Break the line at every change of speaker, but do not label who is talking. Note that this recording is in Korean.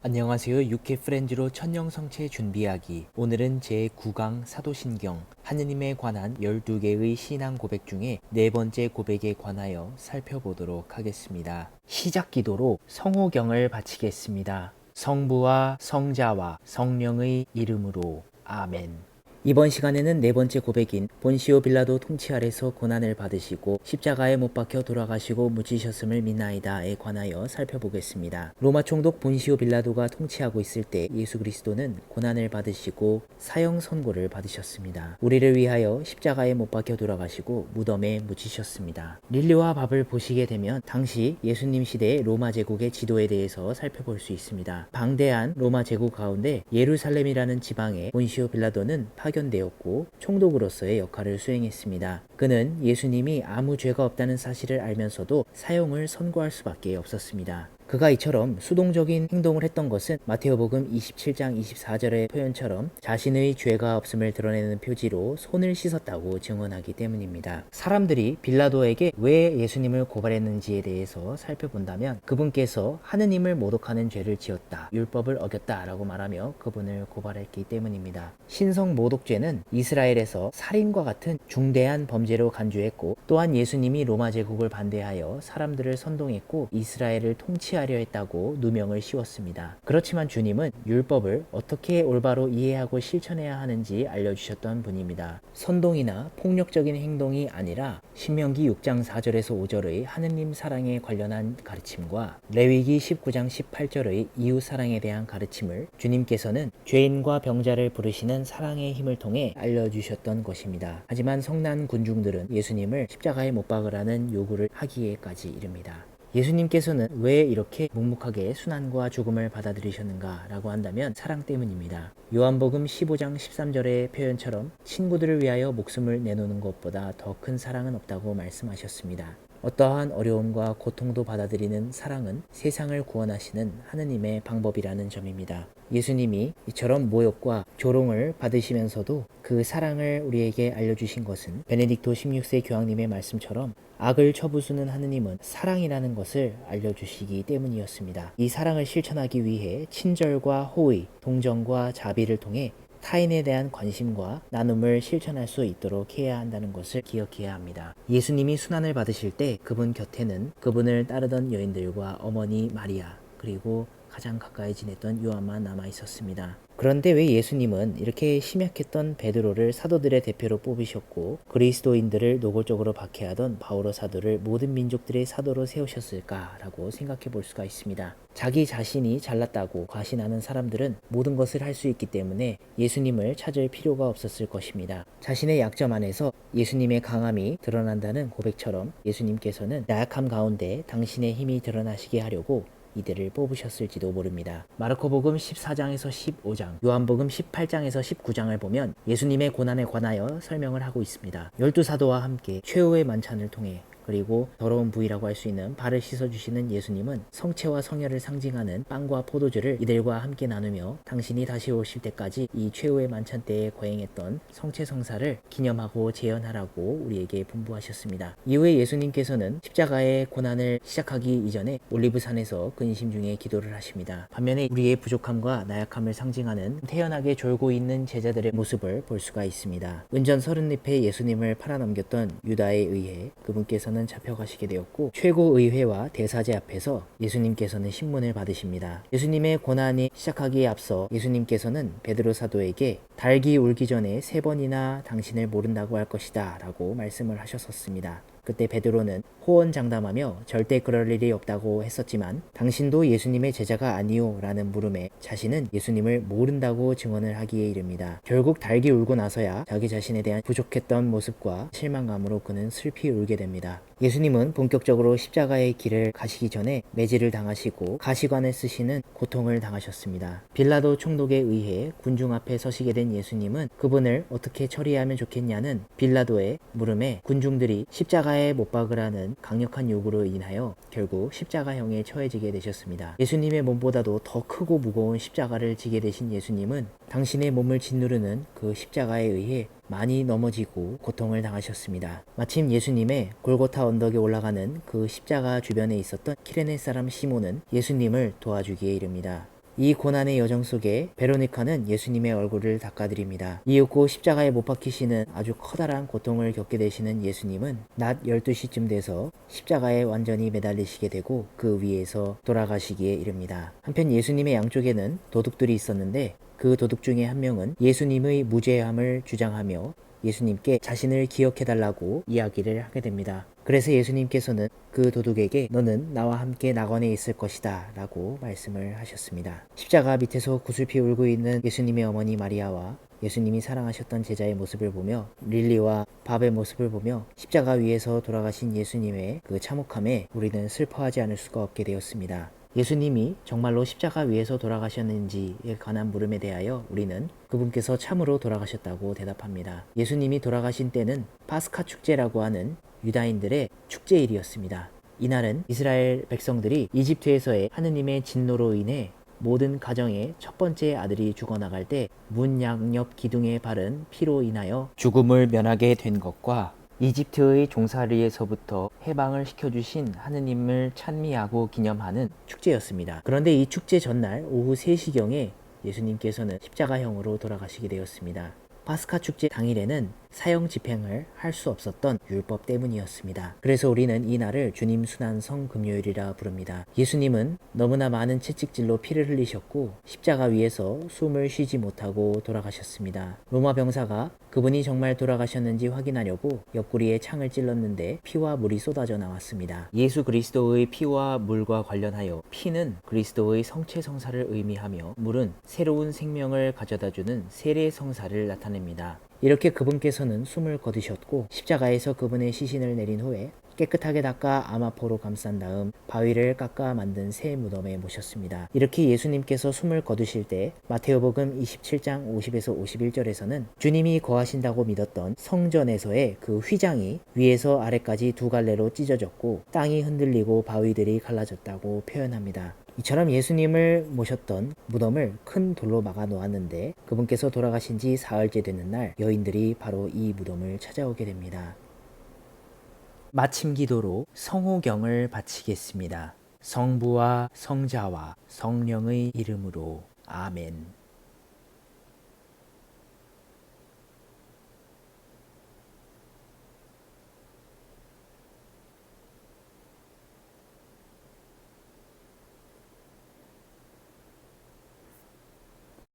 안녕하세요. 육회 프렌즈로 천년성체 준비하기. 오늘은 제9강 사도신경 하느님에 관한 12개의 신앙 고백 중에 네 번째 고백에 관하여 살펴보도록 하겠습니다. 시작 기도로 성호경을 바치겠습니다. 성부와 성자와 성령의 이름으로 아멘. 이번 시간에는 네 번째 고백인 본시오 빌라도 통치 아래서 고난을 받으시고 십자가에 못 박혀 돌아가시고 묻히셨음을 믿나이다에 관하여 살펴보겠습니다. 로마 총독 본시오 빌라도가 통치하고 있을 때 예수 그리스도는 고난을 받으시고 사형 선고를 받으셨습니다. 우리를 위하여 십자가에 못 박혀 돌아가시고 무덤에 묻히셨습니다. 릴리와 밥을 보시게 되면 당시 예수님 시대의 로마 제국의 지도에 대해서 살펴볼 수 있습니다. 방대한 로마 제국 가운데 예루살렘이라는 지방에 본시오 빌라도는 파견되었고 총독으로서의 역할을 수행했습니다. 그는 예수님이 아무 죄가 없다는 사실을 알면서도 사형을 선고할 수밖에 없었습니다. 그가 이처럼 수동적인 행동을 했던 것은 마테오복음 27장 24절의 표현처럼 자신의 죄가 없음을 드러내는 표지로 손을 씻었다고 증언하기 때문입니다. 사람들이 빌라도에게 왜 예수님을 고발했는지에 대해서 살펴본다면 그분께서 하느님을 모독하는 죄를 지었다, 율법을 어겼다라고 말하며 그분을 고발했기 때문입니다. 신성 모독죄는 이스라엘에서 살인과 같은 중대한 범죄로 간주했고, 또한 예수님이 로마 제국을 반대하여 사람들을 선동했고 이스라엘을 통치하려 했다고 누명을 씌웠습니다. 그렇지만 주님은 율법을 어떻게 올바로 이해하고 실천해야 하는지 알려주셨던 분입니다. 선동이나 폭력적인 행동이 아니라 신명기 6장 4절에서 5절의 하느님 사랑에 관련한 가르침과 레위기 19장 18절의 이웃 사랑에 대한 가르침을 주님께서는 죄인과 병자를 부르시는 사랑의 힘을 통해 알려주셨던 것입니다. 하지만 성난 군중들은 예수님을 십자가에 못 박으라는 요구를 하기에까지 이릅니다. 예수님께서는 왜 이렇게 묵묵하게 순환과 죽음을 받아들이셨는가 라고 한다면 사랑 때문입니다. 요한복음 15장 13절의 표현처럼 친구들을 위하여 목숨을 내놓는 것보다 더 큰 사랑은 없다고 말씀하셨습니다. 어떠한 어려움과 고통도 받아들이는 사랑은 세상을 구원하시는 하느님의 방법이라는 점입니다. 예수님이 이처럼 모욕과 조롱을 받으시면서도 그 사랑을 우리에게 알려주신 것은 베네딕토 16세 교황님의 말씀처럼 악을 쳐부수는 하느님은 사랑이라는 것을 알려주시기 때문이었습니다. 이 사랑을 실천하기 위해 친절과 호의, 동정과 자비를 통해 타인에 대한 관심과 나눔을 실천할 수 있도록 해야 한다는 것을 기억해야 합니다. 예수님이 순환을 받으실 때 그분 곁에는 그분을 따르던 여인들과 어머니 마리아, 그리고 가장 가까이 지냈던 요한만 남아 있었습니다. 그런데 왜 예수님은 이렇게 심약했던 베드로를 사도들의 대표로 뽑으셨고 그리스도인들을 노골적으로 박해하던 바오로 사도를 모든 민족들의 사도로 세우셨을까라고 생각해 볼 수가 있습니다. 자기 자신이 잘났다고 과신하는 사람들은 모든 것을 할 수 있기 때문에 예수님을 찾을 필요가 없었을 것입니다. 자신의 약점 안에서 예수님의 강함이 드러난다는 고백처럼 예수님께서는 나약함 가운데 당신의 힘이 드러나시게 하려고 이들을 뽑으셨을지도 모릅니다. 마르코복음 14장에서 15장, 요한복음 18장에서 19장을 보면 예수님의 고난에 관하여 설명을 하고 있습니다. 12사도와 함께 최후의 만찬을 통해 그리고 더러운 부위라고 할 수 있는 발을 씻어주시는 예수님은 성체와 성혈을 상징하는 빵과 포도주를 이들과 함께 나누며 당신이 다시 오실 때까지 이 최후의 만찬 때에 거행했던 성체 성사를 기념하고 재현하라고 우리에게 분부하셨습니다. 이후에 예수님께서는 십자가의 고난을 시작하기 이전에 올리브산에서 근심 중에 기도를 하십니다. 반면에 우리의 부족함과 나약함을 상징하는 태연하게 졸고 있는 제자들의 모습을 볼 수가 있습니다. 은전 30잎에 예수님을 팔아넘겼던 유다에 의해 그분께서는 잡혀가시게 되었고 최고의회와 대사제 앞에서 예수님께서는 신문을 받으십니다. 예수님의 고난이 시작하기에 앞서 예수님께서는 베드로 사도에게 닭이 울기 전에 3번이나 당신을 모른다고 할 것이다 라고 말씀을 하셨었습니다. 그때 베드로는 호언장담하며 절대 그럴 일이 없다고 했었지만 당신도 예수님의 제자가 아니오 라는 물음에 자신은 예수님을 모른다고 증언을 하기에 이릅니다. 결국 닭이 울고 나서야 자기 자신에 대한 부족했던 모습과 실망감으로 그는 슬피 울게 됩니다. 예수님은 본격적으로 십자가의 길을 가시기 전에 매질을 당하시고 가시관을 쓰시는 고통을 당하셨습니다. 빌라도 총독에 의해 군중 앞에 서시게 된 예수님은 그분을 어떻게 처리하면 좋겠냐는 빌라도의 물음에 군중들이 십자가에 못 박으라는 강력한 요구로 인하여 결국 십자가형에 처해지게 되셨습니다. 예수님의 몸보다도 더 크고 무거운 십자가를 지게 되신 예수님은 당신의 몸을 짓누르는 그 십자가에 의해 많이 넘어지고 고통을 당하셨습니다. 마침 예수님의 골고타 언덕에 올라가는 그 십자가 주변에 있었던 키레네 사람 시몬은 예수님을 도와주기에 이릅니다. 이 고난의 여정 속에 베로니카는 예수님의 얼굴을 닦아드립니다. 이윽고 십자가에 못 박히시는 아주 커다란 고통을 겪게 되시는 예수님은 낮 12시쯤 돼서 십자가에 완전히 매달리시게 되고 그 위에서 돌아가시기에 이릅니다. 한편 예수님의 양쪽에는 도둑들이 있었는데 그 도둑 중에 한 명은 예수님의 무죄함을 주장하며 예수님께 자신을 기억해달라고 이야기를 하게 됩니다. 그래서 예수님께서는 그 도둑에게 너는 나와 함께 낙원에 있을 것이다 라고 말씀을 하셨습니다. 십자가 밑에서 구슬피 울고 있는 예수님의 어머니 마리아와 예수님이 사랑하셨던 제자의 모습을 보며 릴리와 밥의 모습을 보며 십자가 위에서 돌아가신 예수님의 그 참혹함에 우리는 슬퍼하지 않을 수가 없게 되었습니다. 예수님이 정말로 십자가 위에서 돌아가셨는지에 관한 물음에 대하여 우리는 그분께서 참으로 돌아가셨다고 대답합니다. 예수님이 돌아가신 때는 파스카 축제라고 하는 유다인들의 축제일이었습니다. 이날은 이스라엘 백성들이 이집트에서의 하느님의 진노로 인해 모든 가정의 첫 번째 아들이 죽어나갈 때 문 양옆 기둥에 바른 피로 인하여 죽음을 면하게 된 것과 이집트의 종살이에서부터 해방을 시켜주신 하느님을 찬미하고 기념하는 축제였습니다. 그런데 이 축제 전날 오후 3시경에 예수님께서는 십자가형으로 돌아가시게 되었습니다. 파스카 축제 당일에는 사형 집행을 할 수 없었던 율법 때문이었습니다. 그래서 우리는 이 날을 주님 순환성 금요일이라 부릅니다. 예수님은 너무나 많은 채찍질로 피를 흘리셨고 십자가 위에서 숨을 쉬지 못하고 돌아가셨습니다. 로마 병사가 그분이 정말 돌아가셨는지 확인하려고 옆구리에 창을 찔렀는데 피와 물이 쏟아져 나왔습니다. 예수 그리스도의 피와 물과 관련하여 피는 그리스도의 성체성사를 의미하며 물은 새로운 생명을 가져다주는 세례성사를 나타냅니다. 이렇게 그분께서는 숨을 거두셨고 십자가에서 그분의 시신을 내린 후에 깨끗하게 닦아 아마포로 감싼 다음 바위를 깎아 만든 새 무덤에 모셨습니다. 이렇게 예수님께서 숨을 거두실 때 마테오복음 27장 50에서 51절에서는 주님이 거하신다고 믿었던 성전에서의 그 휘장이 위에서 아래까지 두 갈래로 찢어졌고 땅이 흔들리고 바위들이 갈라졌다고 표현합니다. 이처럼 예수님을 모셨던 무덤을 큰 돌로 막아 놓았는데 그분께서 돌아가신 지 사흘째 되는 날 여인들이 바로 이 무덤을 찾아오게 됩니다. 마침 기도로 성호경을 바치겠습니다. 성부와 성자와 성령의 이름으로 아멘.